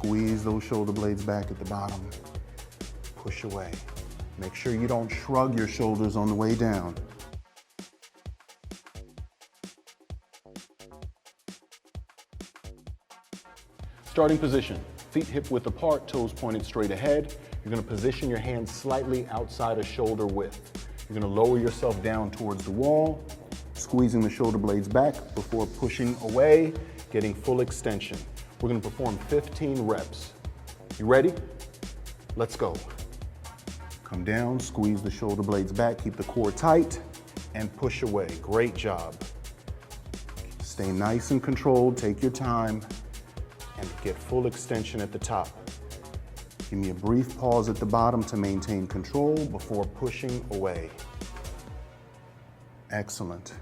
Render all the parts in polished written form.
Squeeze those shoulder blades back at the bottom. Push away. Make sure you don't shrug your shoulders on the way down. Starting position, feet hip width apart, toes pointed straight ahead. You're gonna position your hands slightly outside of shoulder width. You're gonna lower yourself down towards the wall, squeezing the shoulder blades back before pushing away, getting full extension. We're gonna perform 15 reps. You ready? Let's go. Come down, squeeze the shoulder blades back, keep the core tight, and push away. Great job. Stay nice and controlled, take your time, and get full extension at the top. Give me a brief pause at the bottom to maintain control before pushing away. Excellent.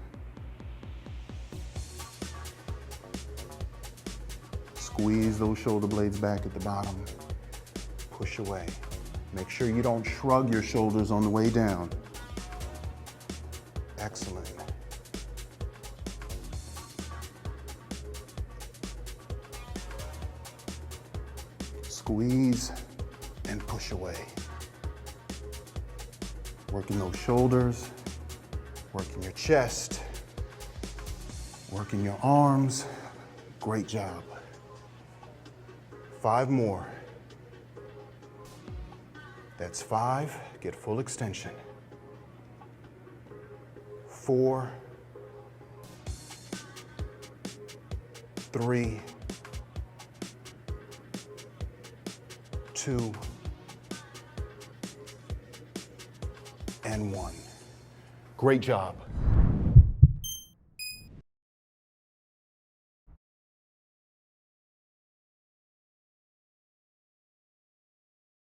Squeeze those shoulder blades back at the bottom. Push away. Make sure you don't shrug your shoulders on the way down. Excellent. Squeeze and push away. Working those shoulders, working your chest, working your arms. Great job. 5 more. That's 5. Get full extension. 4, 3, 2, and 1. Great job.